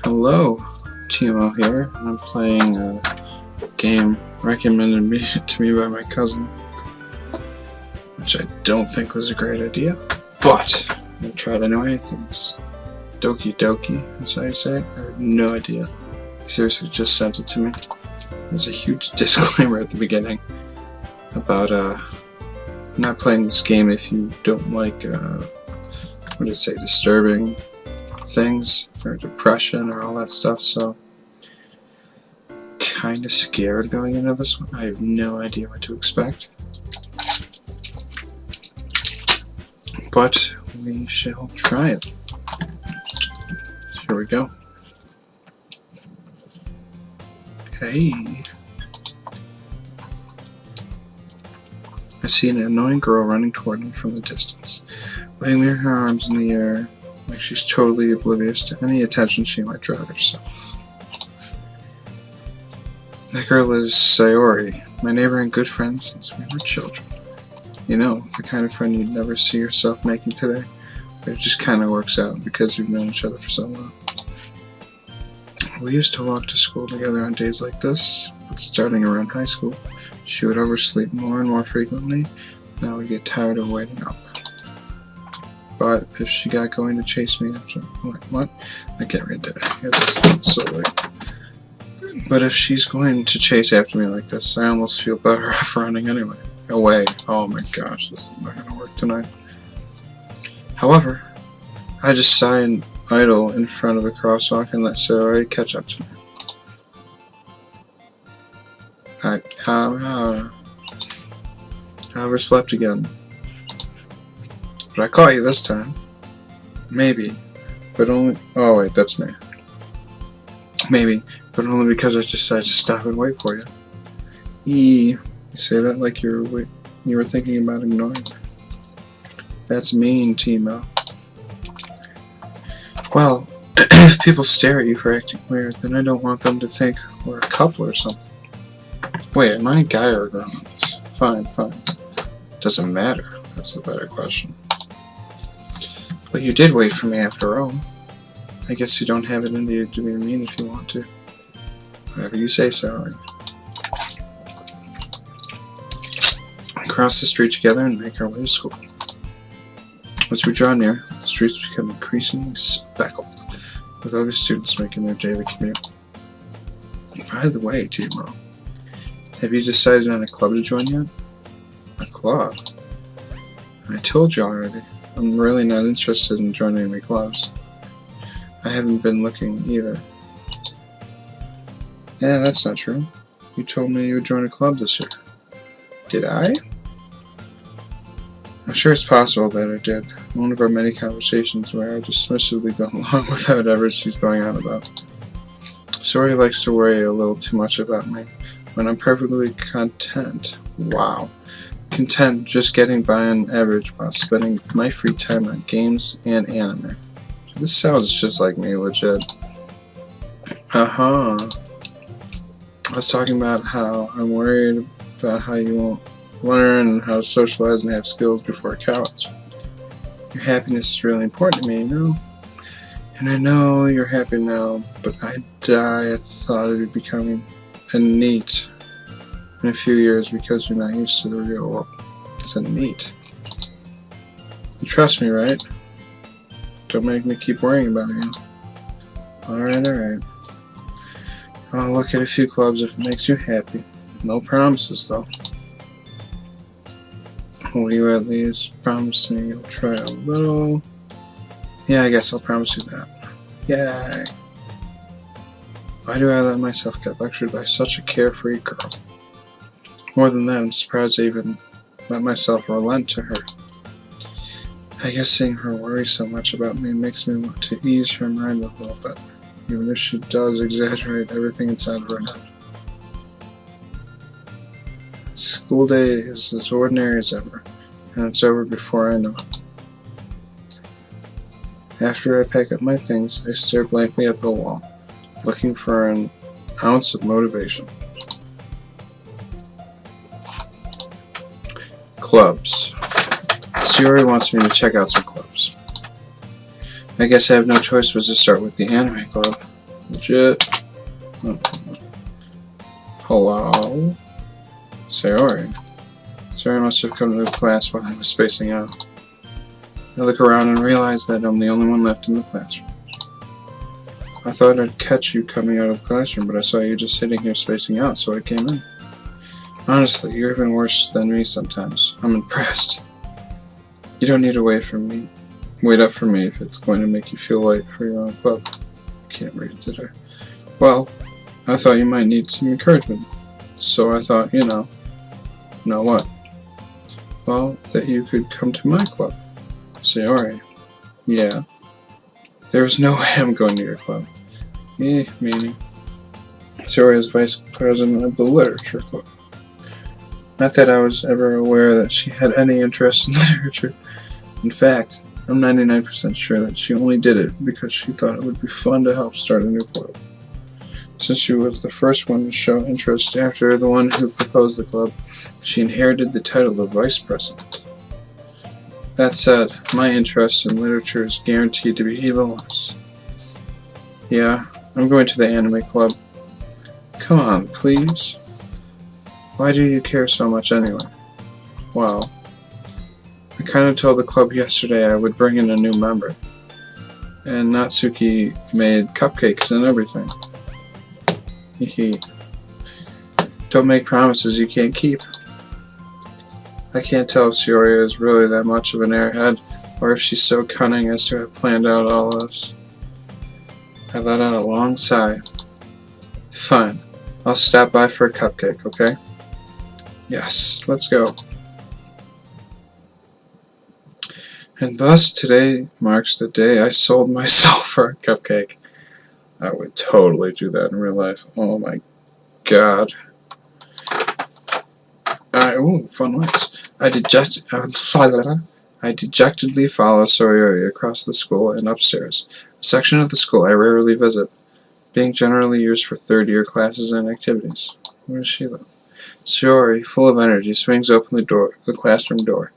Hello, TMO here. I'm playing a game recommended to me by my cousin, which I don't think was a great idea, but I tried anyway. I think it's Doki Doki, that's how you say it. I have no idea. He seriously just sent it to me. There's a huge disclaimer at the beginning about not playing this game if you don't like what did it say, disturbing things or depression or all that stuff. So kinda scared going into this one. I have no idea what to expect, but we shall try it. Here we go. Hey, I see an annoying girl running toward me from the distance, waving her arms in the air like she's totally oblivious to any attention she might draw to herself. That girl is Sayori, my neighbor and good friend since we were children. You know, the kind of friend you'd never see yourself making today, but it just kind of works out because you've known each other for so long. We used to walk to school together on days like this, but starting around high school, she would oversleep more and more frequently, and I would get tired of waiting up. But if she got going to chase me after... What? I can't read that. It's so late. But if she's going to chase after me like this, I almost feel better off running anyway. Away. Oh my gosh, this is not going to work tonight. However, I just sigh and idle in front of the crosswalk and let Sayori catch up to me. I overslept again. But I caught you this time. Maybe. But only... Oh wait, that's me. Maybe. But only because I decided to stop and wait for you. You say that like you were thinking about ignoring me. That's mean, TMO. Well, if people stare at you for acting weird, then I don't want them to think we're a couple or something. Wait, am I a guy or a girl? Fine. Doesn't matter. That's the better question. But you did wait for me after all. I guess you don't have it in you to be mean if you want to. Whatever you say, sorry. Cross the street together and make our way to school. As we draw near, the streets become increasingly speckled, with other students making their daily commute. By the way, TMO, have you decided on a club to join yet? A club? I told you already. I'm really not interested in joining any clubs. I haven't been looking either. Yeah, that's not true. You told me you would join a club this year. Did I? I'm sure it's possible that I did. One of our many conversations where I dismissively go along with whatever she's going on about. Sayori likes to worry a little too much about me, when I'm perfectly content. Wow. Content just getting by on average while spending my free time on games and anime. This sounds just like me, legit. I was talking about how I'm worried about how you won't learn how to socialize and have skills before college. Your happiness is really important to me, you know? And I know you're happy now, but I die at the thought of you becoming a NEET in a few years because you're not used to the real world. It's a NEET. You trust me, right? Don't make me keep worrying about you. Alright. I'll look at a few clubs if it makes you happy. No promises, though. Will you at least promise me you'll try a little? Yeah, I guess I'll promise you that. Yay! Why do I let myself get lectured by such a carefree girl? More than that, I'm surprised I even let myself relent to her. I guess seeing her worry so much about me makes me want to ease her mind a little bit, even if she does exaggerate everything inside of her head. School day is as ordinary as ever, and it's over before I know it. After I pack up my things, I stare blankly at the wall, looking for an ounce of motivation. Clubs. Sayori wants me to check out some clubs. I guess I have no choice but to start with the anime club. Legit. Oh. Hello? Sayori. Sayori must have come to the class while I was spacing out. I look around and realize that I'm the only one left in the classroom. I thought I'd catch you coming out of the classroom, but I saw you just sitting here spacing out, so I came in. Honestly, you're even worse than me sometimes. I'm impressed. You don't need to wait up for me if it's going to make you feel late for your own club. Can't read today. Well, I thought you might need some encouragement. So I thought, know what? Well, that you could come to my club. Sayori. Yeah. There's no way I'm going to your club. Meaning. Sayori is vice president of the literature club. Not that I was ever aware that she had any interest in literature. In fact, I'm 99% sure that she only did it because she thought it would be fun to help start a new club. Since she was the first one to show interest after the one who proposed the club, she inherited the title of vice president. That said, my interest in literature is guaranteed to be even less. Yeah, I'm going to the anime club. Come on, please. Why do you care so much anyway? Well, I kind of told the club yesterday I would bring in a new member. And Natsuki made cupcakes and everything. Hehe. Don't make promises you can't keep. I can't tell if Sayori is really that much of an airhead, or if she's so cunning as to have planned out all this. I let out a long sigh. Fine. I'll stop by for a cupcake, okay? Yes, let's go. And thus today marks the day I sold myself for a cupcake. I would totally do that in real life. Oh my god. Ooh, fun words. I dejectedly follow Sayori across the school and upstairs, a section of the school I rarely visit, being generally used for third-year classes and activities. Where does she live? Sayori, full of energy, swings open the classroom door.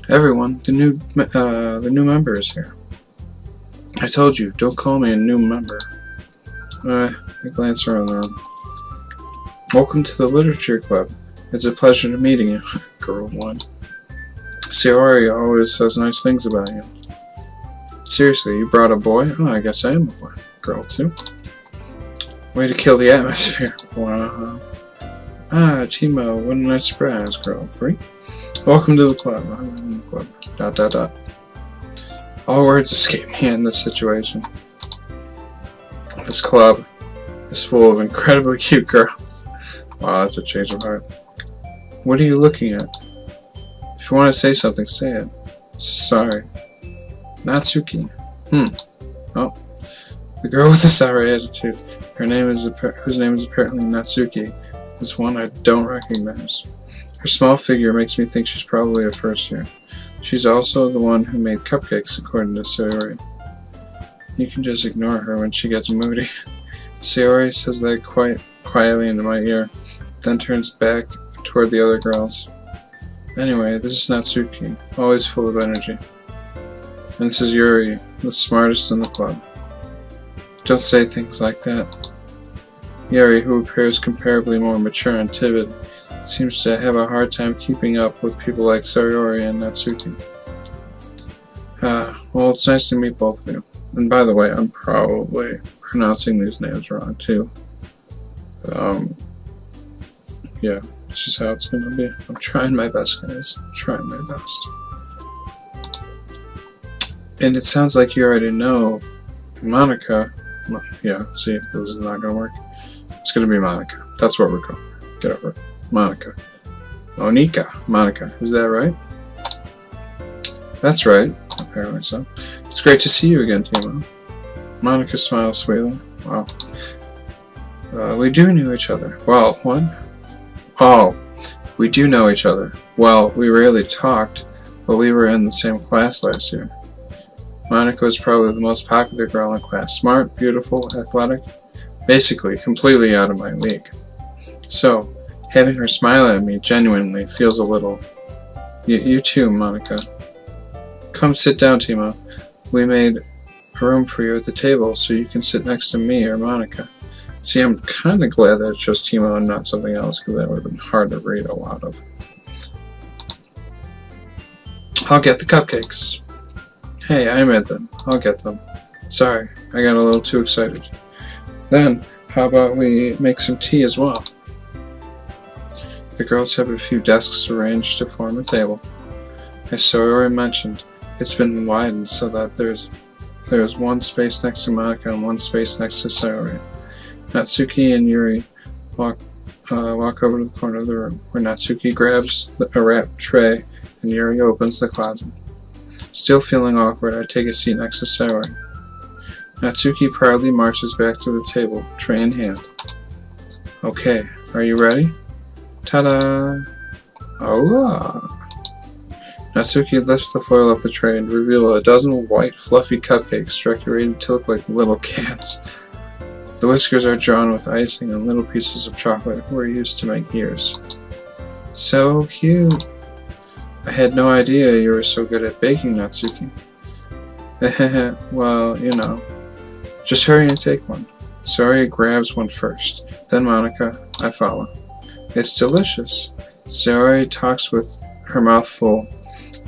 Everyone, the new member is here. I told you, don't call me a new member. I glance around the room. Welcome to the literature club. It's a pleasure meeting you, girl one. Sayori always says nice things about you. Seriously, you brought a boy? Oh, I guess I am a boy. Girl two. Way to kill the atmosphere. Wow. Ah, TMO, what a nice surprise, girl three. Welcome to the club. I'm in the club. ... All words escape me in this situation. This club is full of incredibly cute girls. Wow, that's a change of heart. What are you looking at? If you want to say something, say it. Sorry. Natsuki. Oh. The girl with the sour attitude, whose name is apparently Natsuki, is one I don't recognize. Her small figure makes me think she's probably a first year. She's also the one who made cupcakes, according to Sayori. You can just ignore her when she gets moody. Sayori says that quite quietly into my ear, then turns back toward the other girls. Anyway, this is Natsuki, always full of energy. And this is Yuri, the smartest in the club. Don't say things like that. Yuri, who appears comparably more mature and timid, seems to have a hard time keeping up with people like Sayori and Natsuki. Well, it's nice to meet both of you. And by the way, I'm probably pronouncing these names wrong too. Yeah, it's just how it's gonna be. I'm trying my best, guys. I'm trying my best. And it sounds like you already know Monica. Yeah, see, this is not gonna work. It's gonna be Monica. That's what we're going. Get over it. Monica. Monica. Is that right? That's right. Apparently so. It's great to see you again, TMO. Monica smiles sweetly. Wow. We do know each other. Well, what? Oh, we do know each other. Well, we rarely talked, but we were in the same class last year. Monica was probably the most popular girl in class. Smart, beautiful, athletic. Basically, completely out of my league. So, having her smile at me genuinely feels a little... You too, Monica. Come sit down, TMO. We made a room for you at the table so you can sit next to me or Monica. See, I'm kind of glad that it's just TMO and not something else, because that would have been hard to read a lot of. I'll get the cupcakes. Hey, I made them. I'll get them. Sorry, I got a little too excited. Then, how about we make some tea as well? The girls have a few desks arranged to form a table. As Sayori mentioned, it's been widened so that there's one space next to Monica and one space next to Sayori. Natsuki and Yuri walk over to the corner of the room, where Natsuki grabs a wrapped tray and Yuri opens the closet. Still feeling awkward, I take a seat next to Sayori. Natsuki proudly marches back to the table, tray in hand. Okay, are you ready? Ta-da! Oh! Natsuki lifts the foil off the tray and reveals a dozen white, fluffy cupcakes decorated to look like little cats. The whiskers are drawn with icing and little pieces of chocolate were used to make ears. So cute! I had no idea you were so good at baking, Natsuki. Well, you know. Just hurry and take one. Sayori grabs one first. Then Monica, I follow. It's delicious. Sayori talks with her mouth full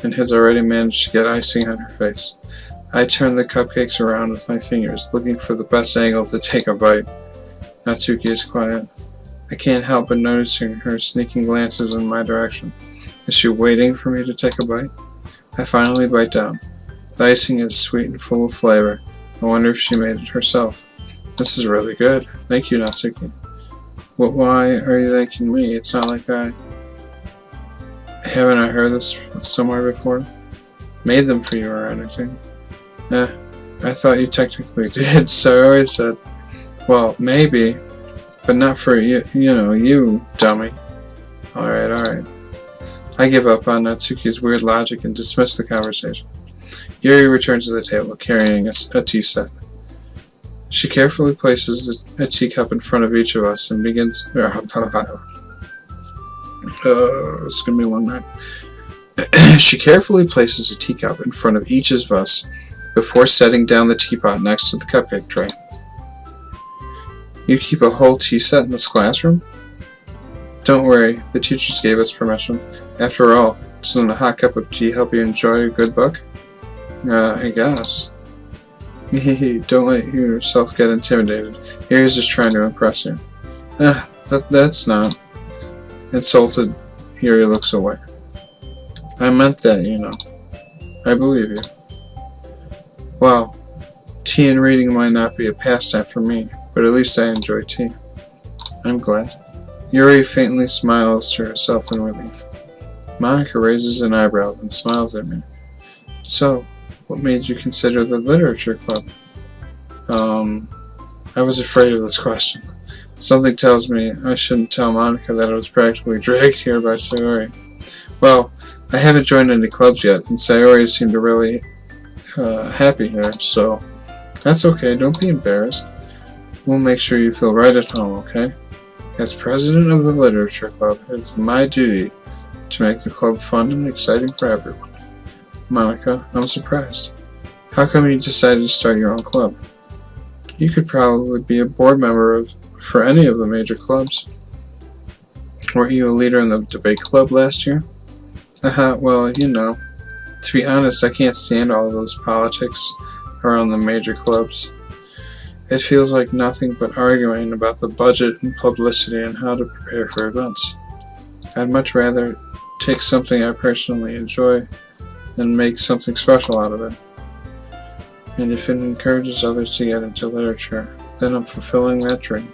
and has already managed to get icing on her face. I turn the cupcakes around with my fingers, looking for the best angle to take a bite. Natsuki is quiet. I can't help but noticing her sneaking glances in my direction. Is she waiting for me to take a bite? I finally bite down. The icing is sweet and full of flavor. I wonder if she made it herself. This is really good. Thank you, Natsuki. Why are you thanking me? It's not like haven't I heard this somewhere before? Made them for you or anything? I thought you technically did, so I always said, well, maybe, but not for you, you dummy. Alright. I give up on Natsuki's weird logic and dismiss the conversation. Yuri returns to the table, carrying a tea set. She carefully places a teacup in front of each of us and begins... it's gonna be one minute. She carefully places a teacup in front of each of us before setting down the teapot next to the cupcake tray. You keep a whole tea set in this classroom? Don't worry, the teachers gave us permission. After all, doesn't a hot cup of tea help you enjoy a good book? I guess. Don't let yourself get intimidated. Yuri's just trying to impress you. That's not. Insulted, Yuri looks away. I meant that, I believe you. Well, tea and reading might not be a pastime for me, but at least I enjoy tea. I'm glad. Yuri faintly smiles to herself in relief. Monica raises an eyebrow and smiles at me. So, what made you consider the literature club? I was afraid of this question. Something tells me I shouldn't tell Monica that I was practically dragged here by Sayori. Well, I haven't joined any clubs yet, and Sayori seemed to really happy here, so that's okay, don't be embarrassed. We'll make sure you feel right at home, okay? As president of the literature club, it is my duty to make the club fun and exciting for everyone. Monica, I'm surprised. How come you decided to start your own club? You could probably be a board member for any of the major clubs. Weren't you a leader in the debate club last year? Well, to be honest, I can't stand all of those politics around the major clubs. It feels like nothing but arguing about the budget and publicity and how to prepare for events. I'd much rather take something I personally enjoy and make something special out of it. And if it encourages others to get into literature, then I'm fulfilling that dream.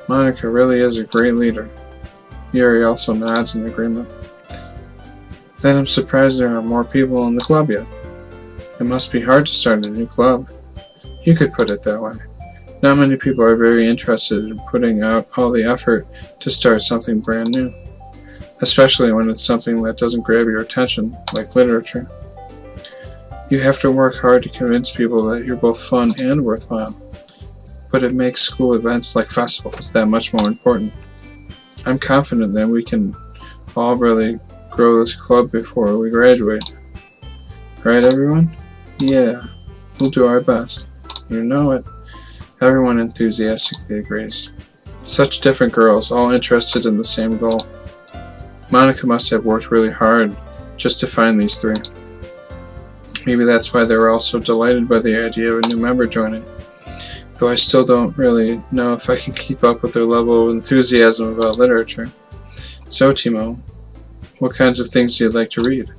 Monica really is a great leader. Yuri also nods in agreement. Then I'm surprised there are more people in the club yet. It must be hard to start a new club. You could put it that way. Not many people are very interested in putting out all the effort to start something brand new, especially when it's something that doesn't grab your attention, like literature. You have to work hard to convince people that you're both fun and worthwhile, but it makes school events like festivals that much more important. I'm confident that we can all really grow this club before we graduate. Right, everyone? Yeah, we'll do our best. You know it. Everyone enthusiastically agrees. Such different girls, all interested in the same goal. Monica must have worked really hard just to find these three. Maybe that's why they were all so delighted by the idea of a new member joining. Though I still don't really know if I can keep up with their level of enthusiasm about literature. So, TMO, what kinds of things do you like to read?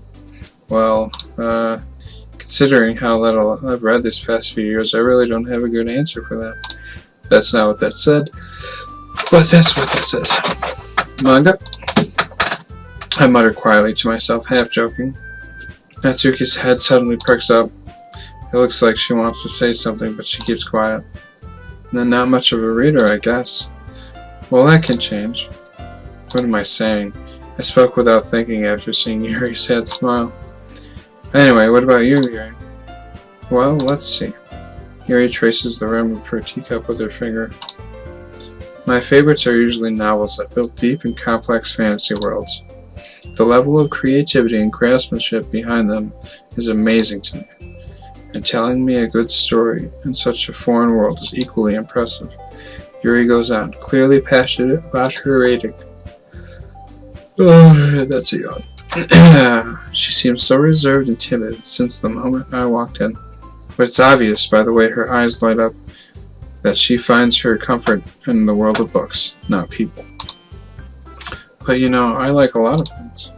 Well, considering how little I've read these past few years, I really don't have a good answer for that. That's not what that said, but that's what that says. Manga? I muttered quietly to myself, half joking. Natsuki's head suddenly perks up. It looks like she wants to say something, but she keeps quiet. Then not much of a reader, I guess. Well, that can change. What am I saying? I spoke without thinking after seeing Yuri's sad smile. Anyway, what about you, Yuri? Well, let's see. Yuri traces the rim of her teacup with her finger. My favorites are usually novels that build deep and complex fantasy worlds. The level of creativity and craftsmanship behind them is amazing to me, and telling me a good story in such a foreign world is equally impressive. Yuri goes on, clearly passionate about her rating. Oh, that's a yawn. She seems so reserved and timid since the moment I walked in, but it's obvious by the way her eyes light up that she finds her comfort in the world of books, not people. But you know, I like a lot of things.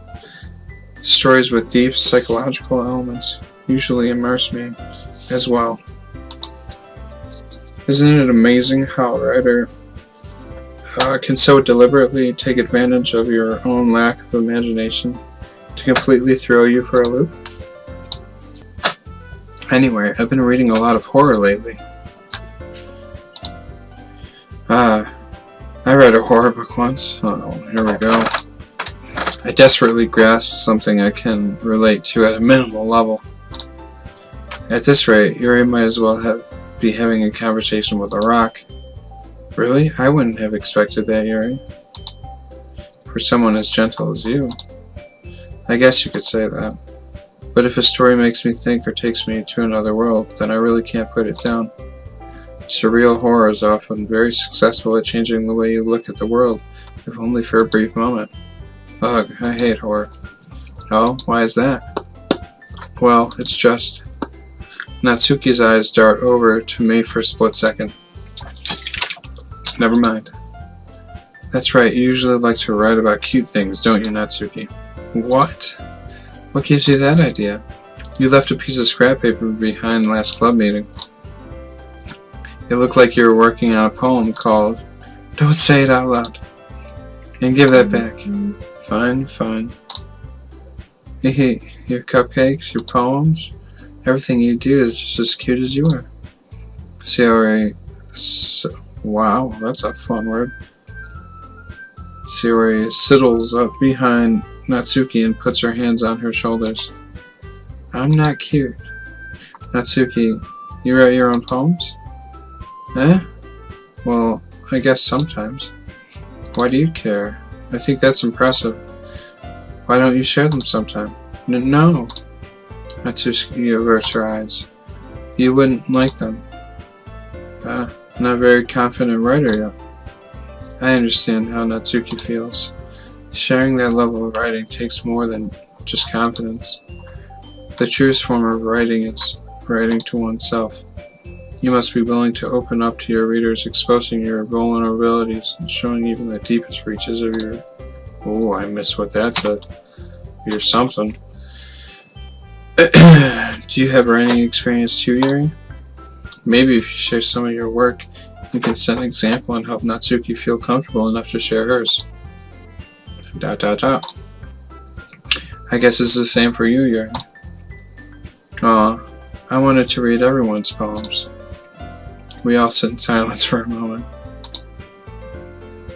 Stories with deep psychological elements usually immerse me as well. Isn't it amazing how a writer can so deliberately take advantage of your own lack of imagination to completely throw you for a loop? Anyway, I've been reading a lot of horror lately. I read a horror book once. Oh, here we go. I desperately grasped something I can relate to at a minimal level. At this rate, Yuri might as well be having a conversation with a rock. Really? I wouldn't have expected that, Yuri. For someone as gentle as you. I guess you could say that. But if a story makes me think or takes me to another world, then I really can't put it down. Surreal horror is often very successful at changing the way you look at the world, if only for a brief moment. Ugh, I hate horror. Oh, why is that? Well, it's just... Natsuki's eyes dart over to me for a split second. Never mind. That's right, you usually like to write about cute things, don't you, Natsuki? What? What gives you that idea? You left a piece of scrap paper behind last club meeting. It looked like you were working on a poem called... Don't say it out loud. And give that back. Fine, fine. Your cupcakes, your poems, everything you do is just as cute as you are. Sayori... Wow, that's a fun word. Sayori sidles up behind Natsuki and puts her hands on her shoulders. I'm not cute. Natsuki, you write your own poems? Eh? Well, I guess sometimes. Why do you care? I think that's impressive. Why don't you share them sometime? No. Natsuki averts her eyes. You wouldn't like them. Not a very confident writer yet. I understand how Natsuki feels. Sharing that level of writing takes more than just confidence. The truest form of writing is writing to oneself. You must be willing to open up to your readers, exposing your vulnerabilities and showing even the deepest reaches of your... Oh, I miss what that said. You're something. Do you have writing experience too, Yuri? Maybe if you share some of your work, you can set an example and help Natsuki feel comfortable enough to share hers. ... I guess it's the same for you, Yuri. Aw, I wanted to read everyone's poems. We all sit in silence for a moment.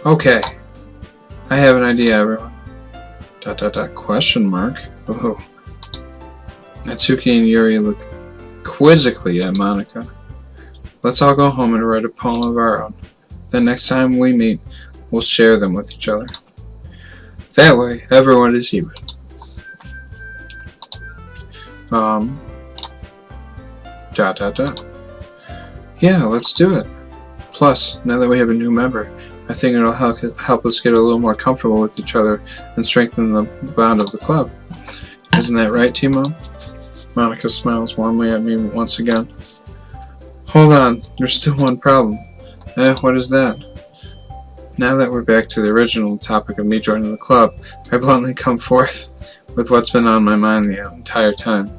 Okay, I have an idea, everyone. ... Question mark? Oh. Natsuki and Yuri look quizzically at Monica. Let's all go home and write a poem of our own. Then next time we meet, we'll share them with each other. That way, everyone is even. Dot dot dot. Yeah, let's do it. Plus, now that we have a new member, I think it'll help us get a little more comfortable with each other and strengthen the bond of the club. Isn't that right, TMO? Monica smiles warmly at me once again. Hold on, there's still one problem. What is that? Now that we're back to the original topic of me joining the club, I bluntly come forth with what's been on my mind the entire time.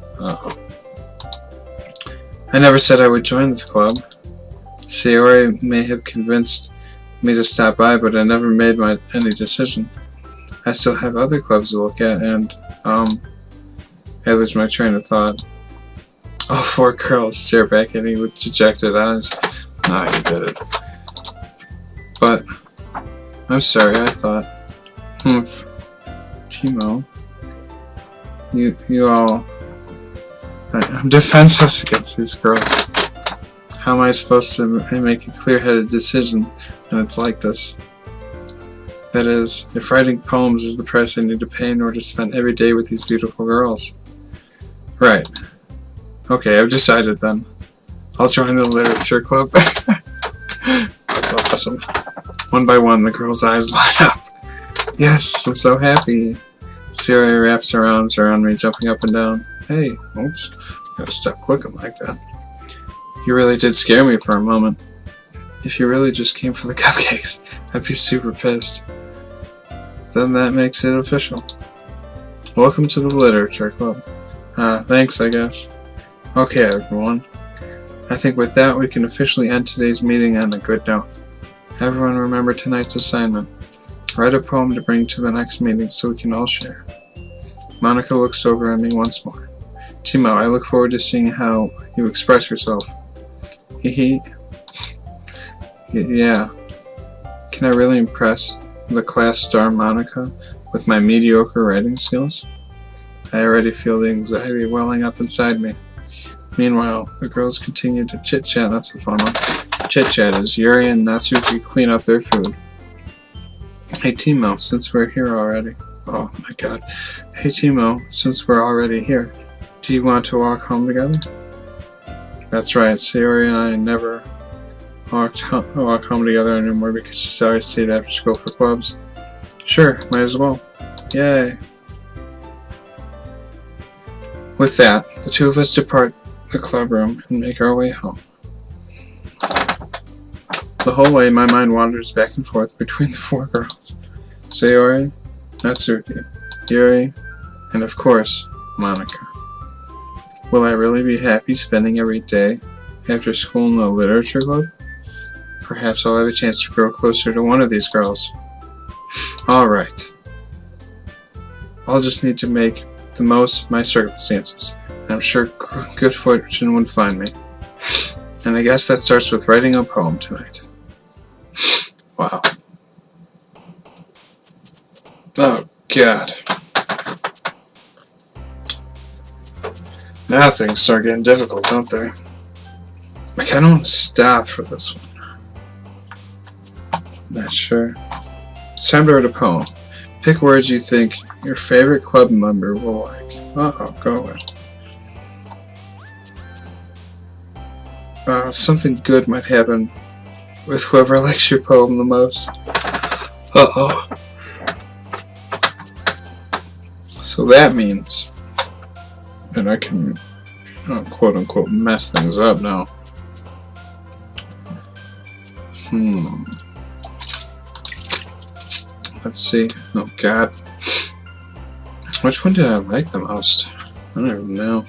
I never said I would join this club. Sayori may have convinced me to stop by, but I never made any decision. I still have other clubs to look at, and, I lose my train of thought. All four girls stare back at me with dejected eyes. Ah, you did it. But, I'm sorry, I thought, TMO, you all, I'm defenseless against these girls. How am I supposed to make a clear-headed decision when it's like this? That is, if writing poems is the price I need to pay in order to spend every day with these beautiful girls. Right. Okay, I've decided then. I'll join the literature club. That's awesome. One by one, the girls' eyes light up. Yes, I'm so happy. Sayori wraps her arms around me, jumping up and down. Hey, oops. Gotta stop clicking like that. You really did scare me for a moment. If you really just came for the cupcakes, I'd be super pissed. Then that makes it official. Welcome to the literature club. Thanks, I guess. Okay, everyone. I think with that we can officially end today's meeting on a good note. Everyone remember tonight's assignment. Write a poem to bring to the next meeting so we can all share. Monica looks over at me once more. TMO, I look forward to seeing how you express yourself. Yeah. Can I really impress the class star Monica with my mediocre writing skills? I already feel the anxiety welling up inside me. Meanwhile, the girls continue to chit-chat. That's a fun one. Chit-chat as Yuri and Natsuki clean up their food. Hey TMO, since we're here already. Oh my god. Hey TMO, since we're already here, do you want to walk home together? That's right, Sayori and I never walk home together anymore because she's always stayed after school for clubs. Sure, might as well. Yay. With that, the two of us depart the club room and make our way home. The whole way, my mind wanders back and forth between the four girls. Sayori, Natsuki, Yuri, and of course, Monica. Will I really be happy spending every day after school in the literature club? Perhaps I'll have a chance to grow closer to one of these girls. Alright. I'll just need to make the most of my circumstances. I'm sure good fortune would find me. And I guess that starts with writing a poem tonight. Wow. Oh, God. Now things start getting difficult, don't they? I kind of want to stop for this one. Not sure. It's time to write a poem. Pick words you think your favorite club member will like. Go away. Something good might happen with whoever likes your poem the most. So that means that I can, quote unquote, mess things up now. Let's see. Oh God. Which one did I like the most? I don't even know.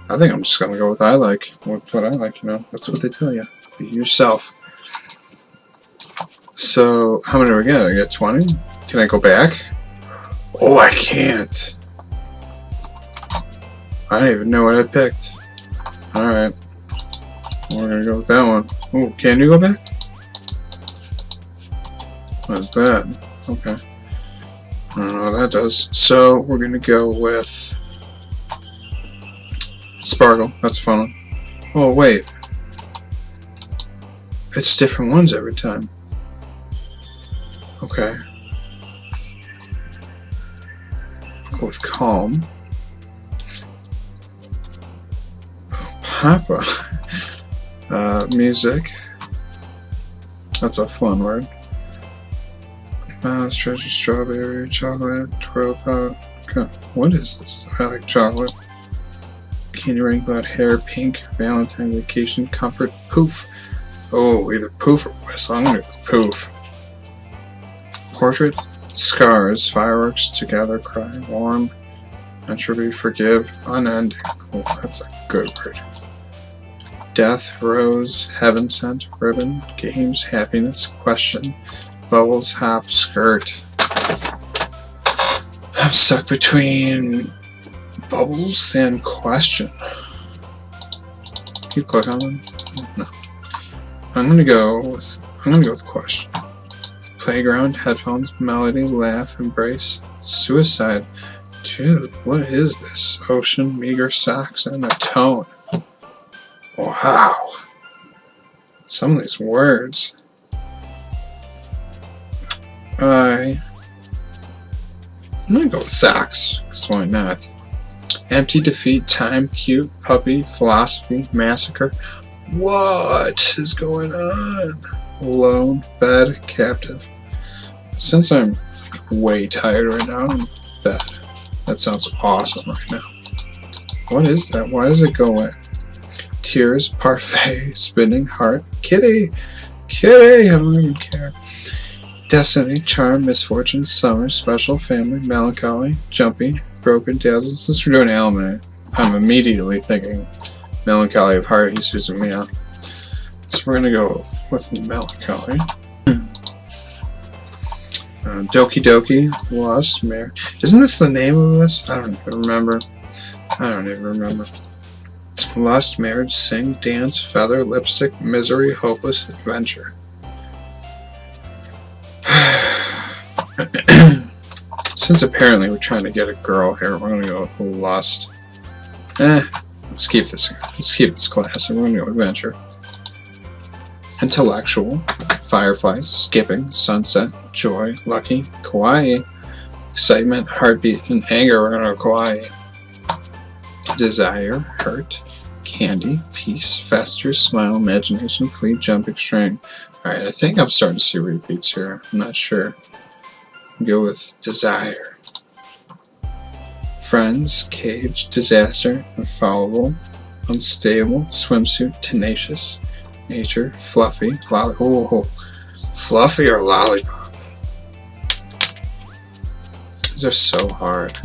I think I'm just gonna go with I like. What I like, you know. That's what they tell you. Be yourself. So, how many do we get? I get 20? Can I go back? Oh, I can't. I don't even know what I picked. Alright. We're gonna go with that one. Oh, can you go back? What is that? Okay. I don't know what that does. So, we're gonna go with Sparkle. That's a fun one. Oh, wait. It's different ones every time. Okay. Go with Calm. Papa. Music. That's a fun word. Treasure, strawberry, chocolate, twirl powder. What is this? I like chocolate. Candy ring, glad hair, pink, Valentine, vacation, comfort, poof. Oh, either poof or whistle. I'm gonna go with poof. Portrait, scars, fireworks, together, cry, warm, entropy, forgive, unending. Oh, that's a good word. Death, rose, heaven sent, ribbon, games, happiness, question, bubbles, hop, skirt. I'm stuck between bubbles and question. Can you click on them? No. I'm gonna go with question. Playground, headphones, melody, laugh, embrace, suicide. Dude, what is this? Ocean, meager socks, and a tone. Wow. Some of these words. I'm gonna go with socks, because why not? Empty, defeat, time, cute, puppy, philosophy, massacre. What is going on? Alone, bed, captive. Since I'm way tired right now, I'm in bed. That sounds awesome right now. What is that? Why does it go away? Tears, parfait, spinning, heart, kitty, kitty, I don't even care. Destiny, charm, misfortune, summer, special, family, melancholy, jumpy, broken, dazzles. Since we're doing Almanac, I'm immediately thinking melancholy of heart. He's using me up. So we're gonna go with melancholy. Doki Doki, Lost Mare. Isn't this the name of this? I don't even remember. Lost marriage, sing, dance, feather, lipstick, misery, hopeless, adventure. Since apparently we're trying to get a girl here, we're gonna go with lust. Let's keep this class, and we're gonna go adventure. Intellectual, fireflies, skipping, sunset, joy, lucky, kawaii, excitement, heartbeat, and anger. We're gonna go kawaii. Desire, hurt, candy, peace, fester, smile, imagination, flee, jumping, string. Alright, I think I'm starting to see repeats here. I'm not sure. Go with desire. Friends, cage, disaster, infallible, unstable, swimsuit, tenacious, nature, fluffy, fluffy or lollipop. These are so hard.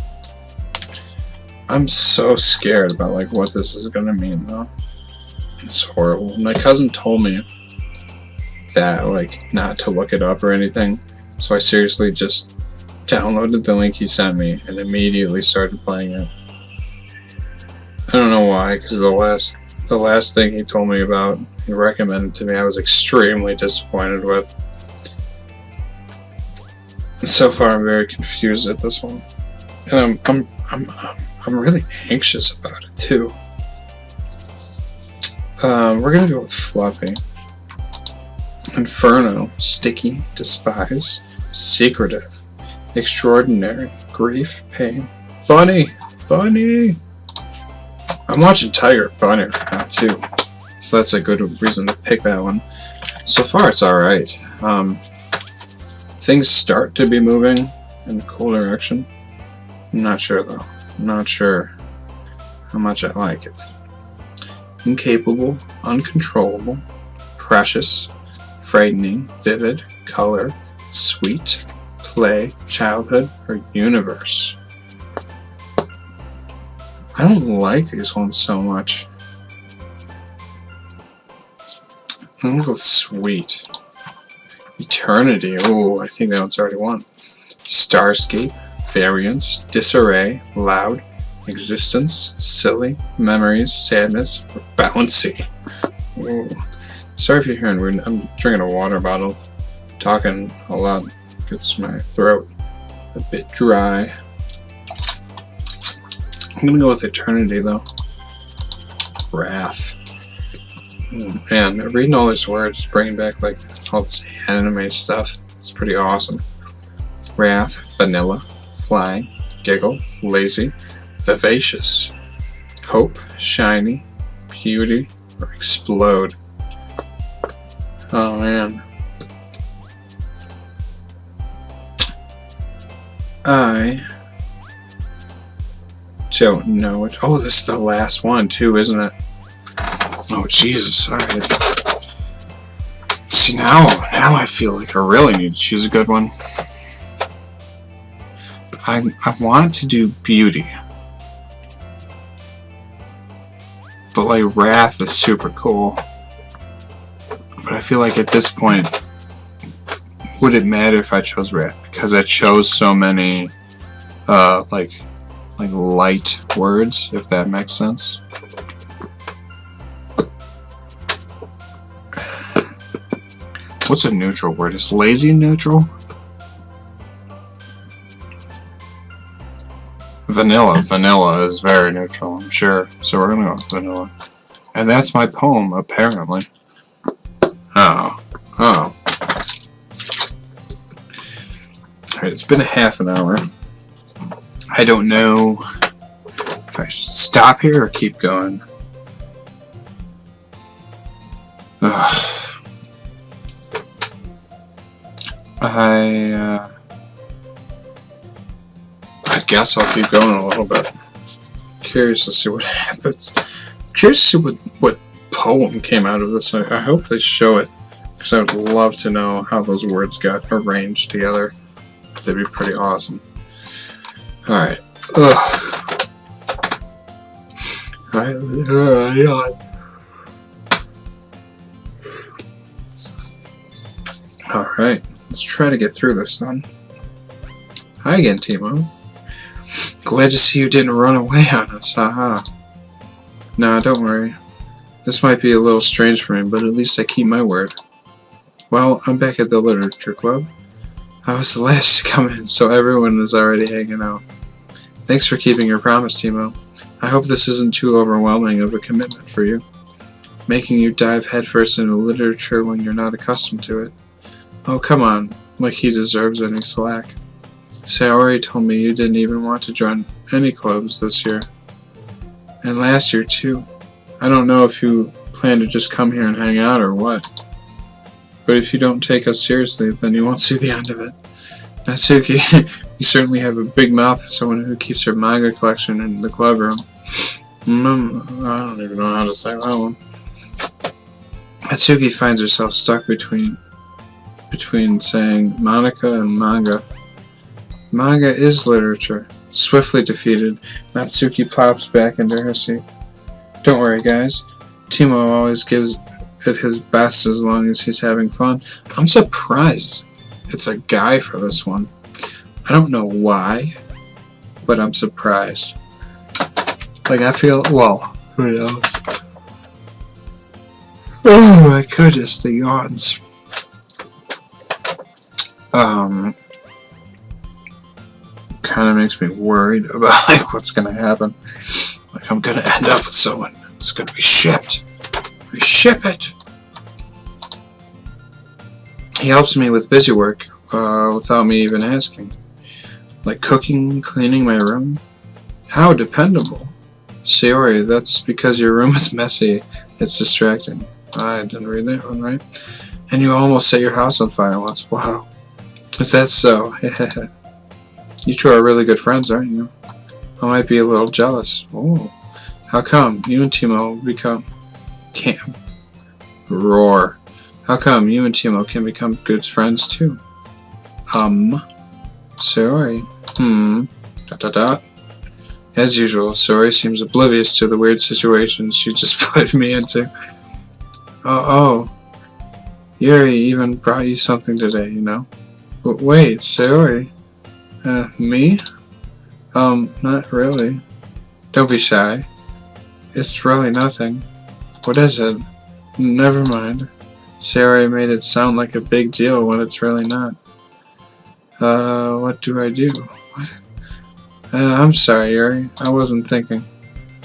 I'm so scared about like what this is gonna mean though. It's horrible. My cousin told me that like not to look it up or anything, so I seriously just downloaded the link he sent me and immediately started playing it. I don't know why, because the last thing he told me about, he recommended to me, I was extremely disappointed with. And so far I'm very confused at this one. And I'm really anxious about it too. We're gonna go with fluffy. Inferno, sticky, despise, secretive, extraordinary, grief, pain, bunny. I'm watching Tiger Bunny right now too, so that's a good reason to pick that one. So far it's alright. Things start to be moving in a cool direction. I'm not sure though. I'm not sure how much I like it. Incapable, uncontrollable, precious, frightening, vivid, color, sweet, play, childhood, or universe. I don't like these ones so much. I'm gonna go with sweet. Eternity. Oh, I think that one's already won. Starscape, variance, disarray, loud, existence, silly, memories, sadness, or bouncy. Ooh. Sorry if you're hearing weird. I'm drinking a water bottle. Talking a lot gets my throat a bit dry. I'm gonna go with eternity though. Wrath. Man, reading all these words, bringing back like all this anime stuff. It's pretty awesome. Wrath, vanilla, flying, giggle, lazy, vivacious, hope, shiny, Beauty or explode? Oh man. I don't know it. Oh, this is the last one too, isn't it? Oh Jesus! Alright. See now I feel like I really need to choose a good one. I want to do beauty, but like wrath is super cool. But I feel like at this point, would it matter if I chose wrath? Because I chose so many, like light words, if that makes sense. What's a neutral word? Is lazy neutral? Vanilla. Vanilla is very neutral, I'm sure. So we're gonna go with vanilla. And that's my poem, apparently. Oh. Oh. Alright, it's been a half an hour. I don't know if I should stop here or keep going. I guess I'll keep going a little bit. Curious to see what happens. Curious to see what poem came out of this. I hope they show it, because I would love to know how those words got arranged together. That'd be pretty awesome. Alright. Alright. Let's try to get through this then. Hi again, TMO. Glad to see you didn't run away on us, haha. Nah, don't worry. This might be a little strange for me, but at least I keep my word. Well, I'm back at the literature club. I was the last to come in, so everyone is already hanging out. Thanks for keeping your promise, TMO. I hope this isn't too overwhelming of a commitment for you, making you dive headfirst into literature when you're not accustomed to it. Oh, come on, like he deserves any slack. Sayori told me you didn't even want to join any clubs this year. And last year, too. I don't know if you plan to just come here and hang out or what. But if you don't take us seriously, then you won't see the end of it. Natsuki, you certainly have a big mouth for someone who keeps her manga collection in the club room. I don't even know how to say that one. Natsuki finds herself stuck between saying Monica and manga. Manga is literature. Swiftly defeated, Natsuki plops back into her seat. Don't worry, guys. TMO always gives it his best as long as he's having fun. I'm surprised it's a guy for this one. I don't know why, but I'm surprised. Like, I feel, well, who knows? Oh my goodness, the yawns. Kind of makes me worried about like what's gonna happen. Like I'm gonna end up with someone. It's gonna be shipped. We ship it. He helps me with busy work without me even asking, like cooking, cleaning my room. How dependable. Sayori, that's because your room is messy. It's distracting. I didn't read that one right. And you almost set your house on fire once. Wow. If that's so, you two are really good friends, aren't you? I might be a little jealous. Oh, how come you and TMO roar? How come you and TMO can become good friends too? Sorry. As usual, Sorry seems oblivious to the weird situation she just put me into. Oh, Yuri even brought you something today, you know? Wait, Sayori? Me? Not really. Don't be shy. It's really nothing. What is it? Never mind. Sayori made it sound like a big deal when it's really not. What do I do? What? I'm sorry, Yuri. I wasn't thinking.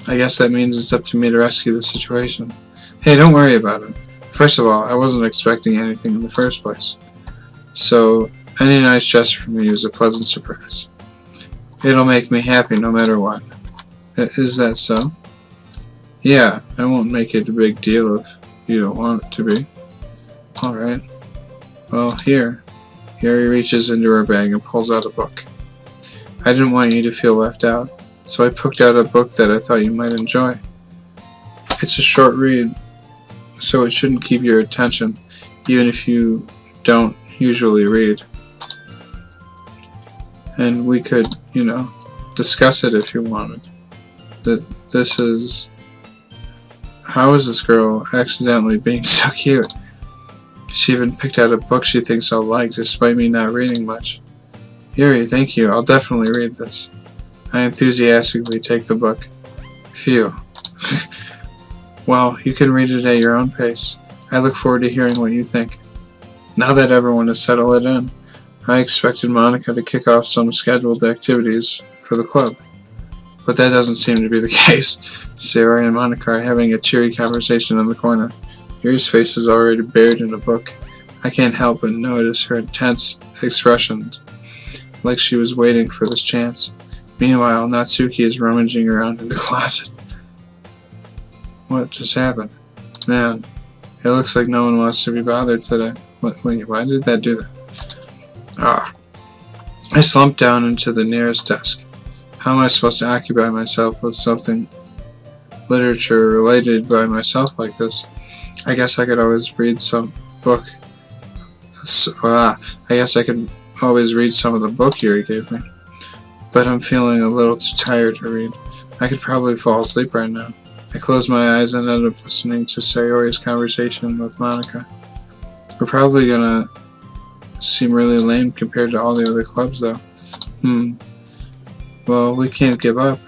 I guess that means it's up to me to rescue the situation. Hey, don't worry about it. First of all, I wasn't expecting anything in the first place. So, any nice gesture from you is a pleasant surprise. It'll make me happy no matter what. Is that so? Yeah, I won't make it a big deal if you don't want it to be. Alright. Well, here. Yuri reaches into her bag and pulls out a book. I didn't want you to feel left out, so I picked out a book that I thought you might enjoy. It's a short read, so it shouldn't keep your attention, even if you don't usually read. And we could, discuss it if you wanted. This is... How is this girl accidentally being so cute? She even picked out a book she thinks I'll like, despite me not reading much. Yuri, thank you. I'll definitely read this. I enthusiastically take the book. Phew. Well, you can read it at your own pace. I look forward to hearing what you think. Now that everyone has settled it in, I expected Monica to kick off some scheduled activities for the club. But that doesn't seem to be the case. Sayori and Monica are having a cheery conversation in the corner. Yuri's face is already buried in a book. I can't help but notice her intense expressions, like she was waiting for this chance. Meanwhile, Natsuki is rummaging around in the closet. What just happened? Man, it looks like no one wants to be bothered today. Wait, why did that do that? I slumped down into the nearest desk. How am I supposed to occupy myself with something literature related by myself like this? I guess I could always read some book. I guess I could always read some of the book Yuri gave me. But I'm feeling a little too tired to read. I could probably fall asleep right now. I closed my eyes and ended up listening to Sayori's conversation with Monica. We're probably gonna seem really lame compared to all the other clubs though. Well, we can't give up.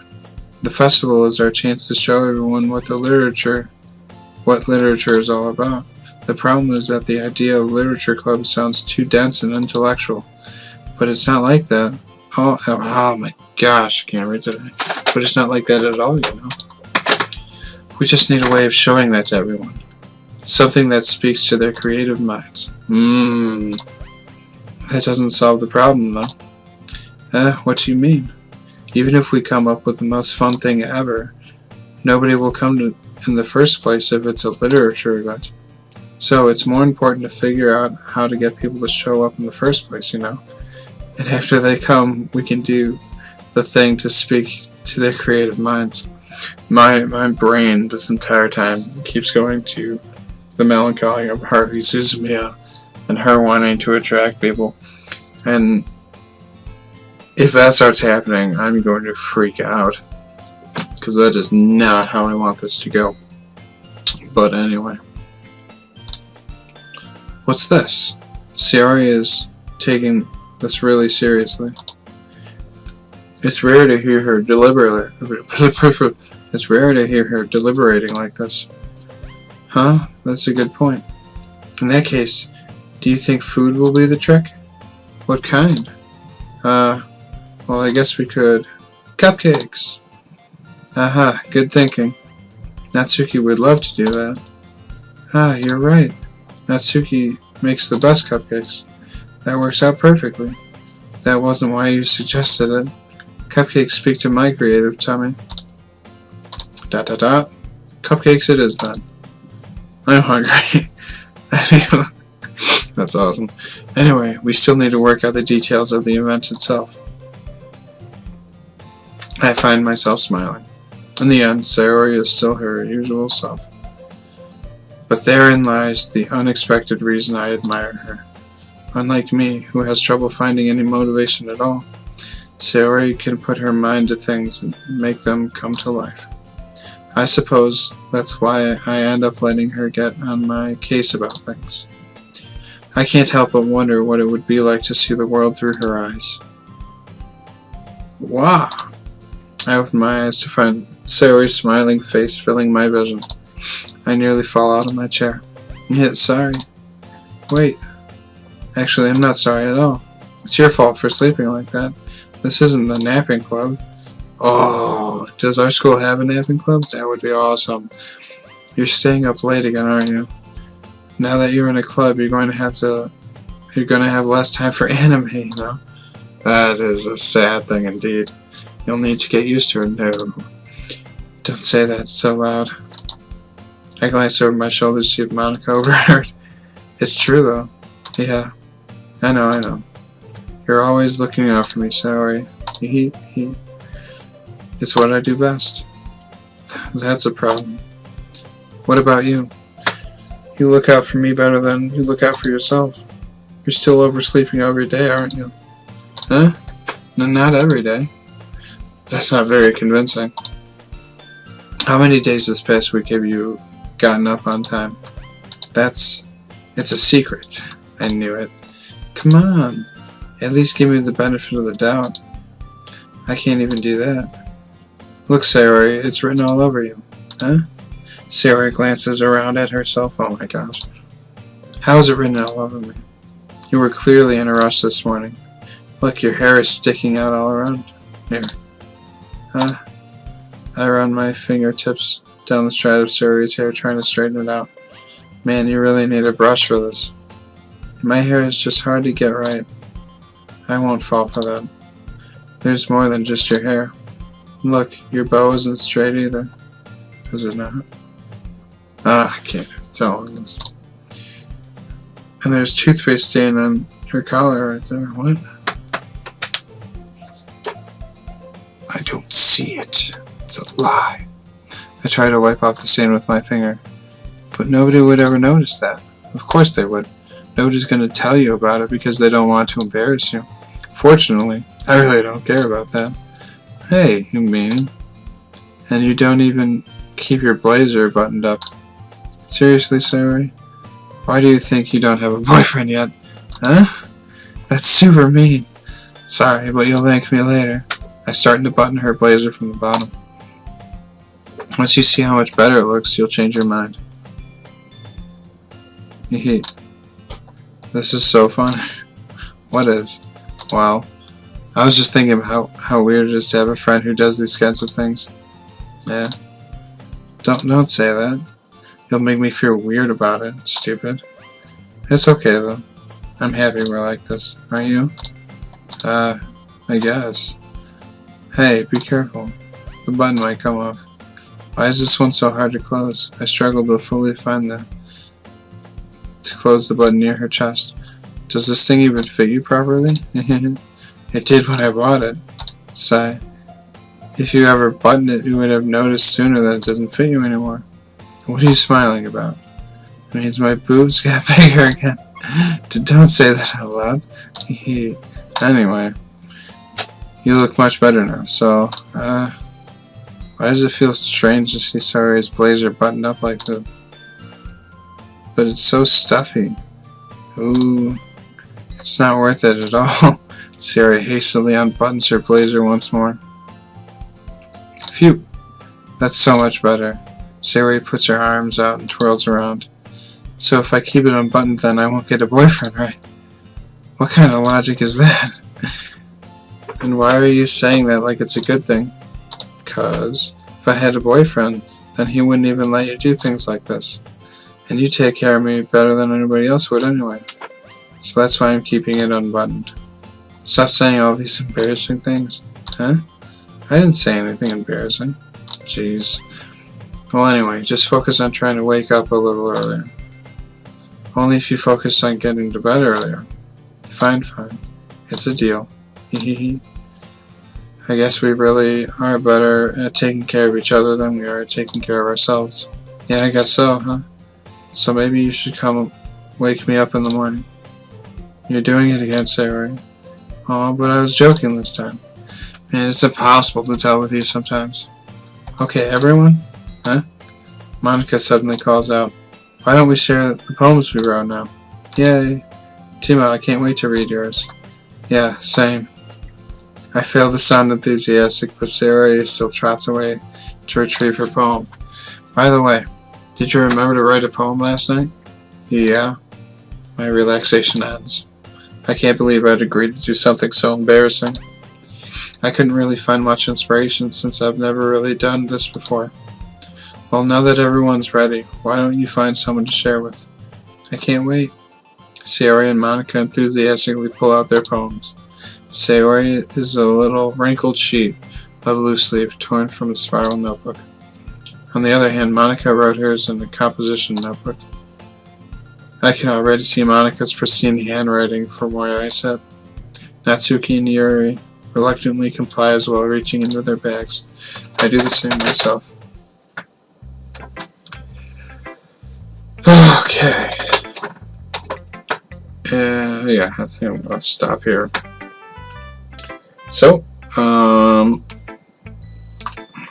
The festival is our chance to show everyone what literature is all about. The problem is that the idea of literature club sounds too dense and intellectual. But it's not like that. Oh my gosh, I can't read today. But it's not like that at all, We just need a way of showing that to everyone. Something that speaks to their creative minds. That doesn't solve the problem, though. What do you mean? Even if we come up with the most fun thing ever, nobody will come to in the first place if it's a literature event. So it's more important to figure out how to get people to show up in the first place, And after they come, we can do the thing to speak to their creative minds. My brain this entire time keeps going to the melancholy of Haruhi Suzumiya and her wanting to attract people. And if that starts happening, I'm going to freak out. Because that is not how I want this to go. But anyway. What's this? Sayori is taking this really seriously. It's rare to hear her deliberating like this. Huh? That's a good point. In that case, do you think food will be the trick? What kind? Well, I guess we could... Cupcakes! Aha, good thinking. Natsuki would love to do that. You're right. Natsuki makes the best cupcakes. That works out perfectly. That wasn't why you suggested it. Cupcakes speak to my creative tummy. ... Cupcakes it is then. I'm hungry. That's awesome. Anyway, we still need to work out the details of the event itself. I find myself smiling. In the end, Sayori is still her usual self. But therein lies the unexpected reason I admire her. Unlike me, who has trouble finding any motivation at all, Sayori can put her mind to things and make them come to life. I suppose that's why I end up letting her get on my case about things. I can't help but wonder what it would be like to see the world through her eyes. Wow! I open my eyes to find Sayori's smiling face filling my vision. I nearly fall out of my chair. Sorry. Wait. Actually, I'm not sorry at all. It's your fault for sleeping like that. This isn't the napping club. Oh, does our school have a napping club? That would be awesome. You're staying up late again, aren't you? Now that you're in a club, you're going to have less time for anime, That is a sad thing indeed. You'll need to get used to it. No. Don't say that so loud. I glanced over my shoulder to see if Monica overheard. It's true, though. Yeah. I know. You're always looking out for me, Sayori. It's what I do best. That's a problem. What about you? You look out for me better than you look out for yourself. You're still oversleeping every day, aren't you? Huh? No, not every day. That's not very convincing. How many days this past week have you gotten up on time? It's a secret. I knew it. Come on. At least give me the benefit of the doubt. I can't even do that. Look, Sayori, it's written all over you. Huh? Sayori glances around at her cell phone. Oh my gosh. How is it written all over me? You were clearly in a rush this morning. Look, your hair is sticking out all around. Here. Huh? I run my fingertips down the strand of Sayori's hair, trying to straighten it out. Man, you really need a brush for this. My hair is just hard to get right. I won't fall for that. There's more than just your hair. Look, your bow isn't straight either. Is it not? I can't tell this. And there's toothpaste stain on your collar right there. What? I don't see it. It's a lie. I try to wipe off the stain with my finger. But nobody would ever notice that. Of course they would. Nobody's going to tell you about it because they don't want to embarrass you. Fortunately, I really don't care about that. Hey, you mean? And you don't even keep your blazer buttoned up. Seriously, Sayori? Why do you think you don't have a boyfriend yet? Huh? That's super mean. Sorry, but you'll thank me later. I start to button her blazer from the bottom. Once you see how much better it looks, you'll change your mind. This is so fun. What is? Well, I was just thinking about how weird it is to have a friend who does these kinds of things. Yeah. Don't say that. You'll make me feel weird about it, stupid. It's okay though. I'm happy we're like this, aren't you? I guess. Hey, be careful. The button might come off. Why is this one so hard to close? I struggle to fully find to close the button near her chest. Does this thing even fit you properly? It did when I bought it. Sigh. If you ever buttoned it, you would have noticed sooner that it doesn't fit you anymore. What are you smiling about? It means my boobs got bigger again. Don't say that out loud. Anyway, you look much better now, so, why does it feel strange to see Sayori's blazer buttoned up like that? But it's so stuffy. Ooh, it's not worth it at all. Sayori hastily unbuttons her blazer once more. Phew, that's so much better. Sayori puts her arms out and twirls around. So if I keep it unbuttoned, then I won't get a boyfriend, right? What kind of logic is that? And why are you saying that like it's a good thing? Because if I had a boyfriend, then he wouldn't even let you do things like this. And you take care of me better than anybody else would anyway. So that's why I'm keeping it unbuttoned. Stop saying all these embarrassing things. Huh? I didn't say anything embarrassing. Jeez. Well anyway, just focus on trying to wake up a little earlier. Only if you focus on getting to bed earlier. Fine. It's a deal. Hehehe. I guess we really are better at taking care of each other than we are at taking care of ourselves. Yeah, I guess so, huh? So maybe you should come wake me up in the morning. You're doing it again, Sayori. Oh, but I was joking this time. Man, it's impossible to tell with you sometimes. Okay, everyone? Huh? Monica suddenly calls out. Why don't we share the poems we wrote now? Yay! TMO, I can't wait to read yours. Yeah, same. I fail to sound enthusiastic, but Sayori still trots away to retrieve her poem. By the way, did you remember to write a poem last night? Yeah. My relaxation ends. I can't believe I'd agreed to do something so embarrassing. I couldn't really find much inspiration since I've never really done this before. Well, now that everyone's ready, why don't you find someone to share with? I can't wait. Sayori and Monica enthusiastically pull out their poems. Sayori is a little wrinkled sheet of loose leaf torn from a spiral notebook. On the other hand, Monica wrote hers in the composition notebook. I can already see Monica's pristine handwriting from where I sat. Natsuki and Yuri reluctantly comply as well, reaching into their bags. I do the same myself. Okay. Yeah, I think I'm going to stop here. So,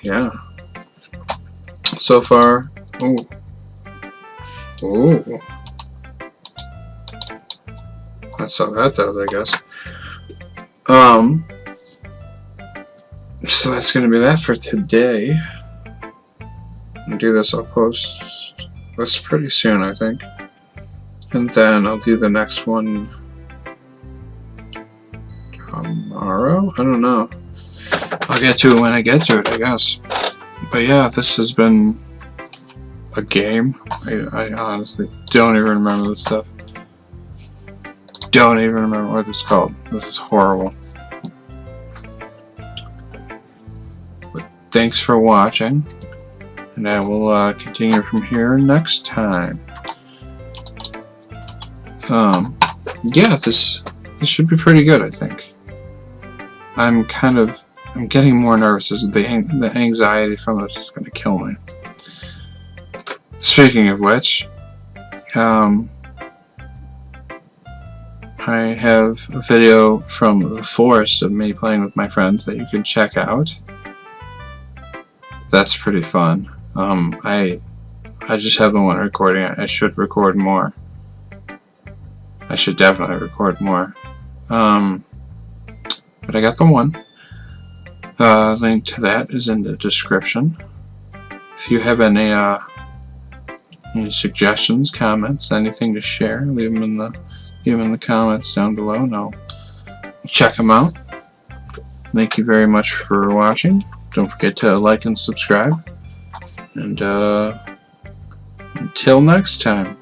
yeah. So far, ooh. That's how that does, I guess. So that's gonna be that for today. I'll do this. I'll post this pretty soon, I think, and then I'll do the next one tomorrow. I don't know. I'll get to it when I get to it, I guess. But yeah, this has been a game. I honestly don't even remember this stuff. Don't even remember what it's called. This is horrible. But thanks for watching, and I will continue from here next time. Yeah, this should be pretty good, I think. I'm getting more nervous as the anxiety from this is going to kill me. Speaking of which, I have a video from the forest of me playing with my friends that you can check out. That's pretty fun. I just have the one recording. I should record more. I should definitely record more. But I got the one. Link to that is in the description. If you have any suggestions, comments, anything to share, leave them in the comments down below, and I'll check them out. Thank you very much for watching. Don't forget to like and subscribe. And until next time.